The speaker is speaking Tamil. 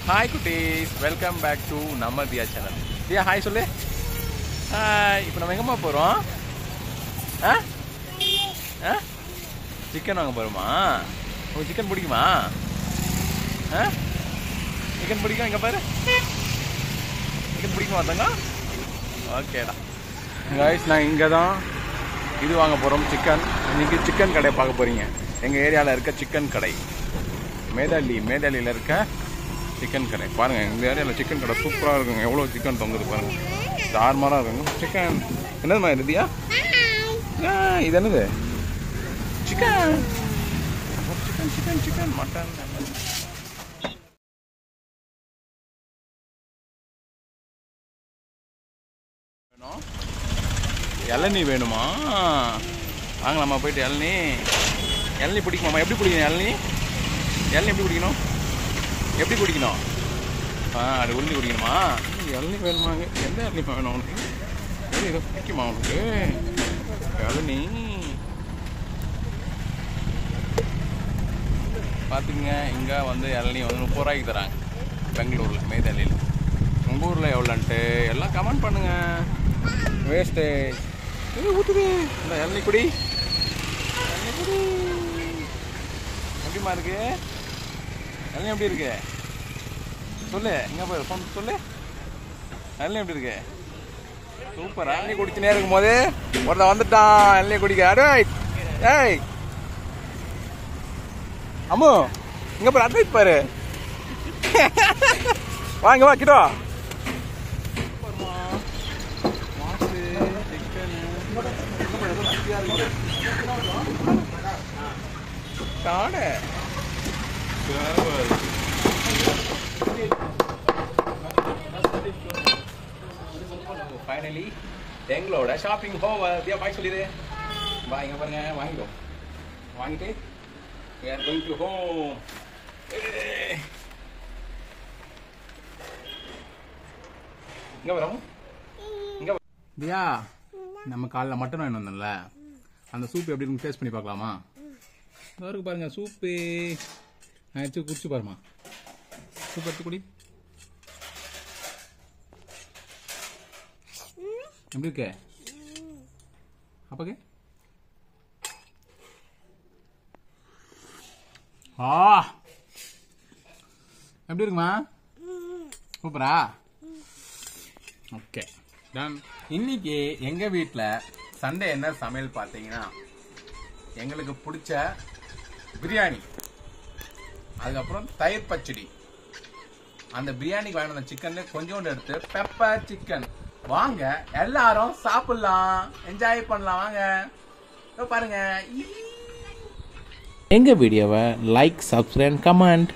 Hi குட்டீஸ், வெல்கம் பேக் டு நம்ம தியா சேனல். தியா ஹாய் சொல்லு. ஹாய். இப்போ நம்ம எங்கம்மா போகிறோம்? சிக்கன் வாங்க போகிறோமா? உங்களுக்கு சிக்கன் பிடிக்குமா? சிக்கன் பிடிக்கும். இங்கே பாரு, சிக்கன் பிடிக்குமா தங்க? ஓகேடா கைஸ், நான் இங்கே தான் இது வாங்க போகிறோம், சிக்கன். இன்னைக்கு சிக்கன் கடையை பார்க்க போகிறீங்க. எங்கள் ஏரியாவில் இருக்க சிக்கன் கடை மேதாலியில் இருக்க சிக்கன் கடை பாருங்கள். எங்கள் ஏரியாவில் சிக்கன் கடை சூப்பராக இருக்குங்க. எவ்வளோ சிக்கன் தொங்குது பாருங்கள், தாறுமாறாக இருக்குங்க. சிக்கன் என்னதுமா இருதியா? இது என்னது? Chicken chicken chicken chicken mutton. வேணும் இளநீ வேணுமா? வாங்கலாமா போயிட்டு? இளநீ பிடிக்குமாம்மா? எப்படி பிடிக்கணும் இளநீ எப்படி பிடிக்கணும்? எப்படி குடிக்கணும்? அது உருண்டி குடிக்கணுமா? இளநீ வேணுமாங்க? எந்த இளநீ வேணும் உனக்கு? ஏதோ பிடிக்குமா உனக்கு இளநீ? பார்த்துக்குங்க, இங்கே வந்து இளநீ வந்து 30 ரூபாய்க்கு தராங்க பெங்களூரில், மேதாலியில். உங்கள் ஊரில் எவ்வளோன்ட்டு எல்லாம் கமெண்ட் பண்ணுங்கள். வேஸ்டேஜ் இது ஊற்றுது. இந்த இளநீ குடி. எப்படிமா இருக்கு இளநீ? எப்படி இருக்கு சொல்லு. இங்கே போய் ஃபோன் சொல்லு. இளநீ எப்படி இருக்கு? சூப்பரா. இளநீ குடிச்சுனே இருக்கும் போது ஒருத்தன் வந்துட்டான் இளநீ குடிக்க. அட்வைட். ஏய் அம்மு, இங்கே பாரு, அட்வைட் பாரு. வாங்க வா கிட்டோ. காடை ஃபைனலி எங்களோட ஷாப்பிங் ஓவர். தியா பாய் சொல்லிடு. வா இங்க பாருங்க, வாங்கிக்கோ. வாங்கிட்டு we are going to home. இங்க வரோம். இங்க தியா, நம்ம காலைல மட்டன் வாங்கிட்டு வந்தோம்ல, அந்த சூப் எப்படி இருக்கு டேஸ்ட் பண்ணி பார்க்கலாமா? இருக்கு பாருங்க சூப்பு. நான் எடுத்து குடிச்சு பாருமா. சூப் எடுத்து குடி. எப்படி இருக்க அப்பாக்கு? எப்படி இருக்குமா? சூப்பரா? Okay done. இன்னைக்கு எங்க வீட்டில் சண்டே என்ன சமையல் பார்த்தீங்கன்னா, எங்களுக்கு பிடிச்ச பிரியாணி, அதுக்கப்புறம் தயிர் பச்சடி. அந்த பிரியாணிக்கு வாங்கின அந்த சிக்கன்ல கொஞ்சோண்டு எடுத்து பெப்பர் சிக்கன். வாங்க எல்லாரும் சாப்பிடலாம், என்ஜாய் பண்ணலாம். வாங்க பாருங்க. எங்க வீடியோவை லைக், சப்ஸ்கிரைப், கமெண்ட்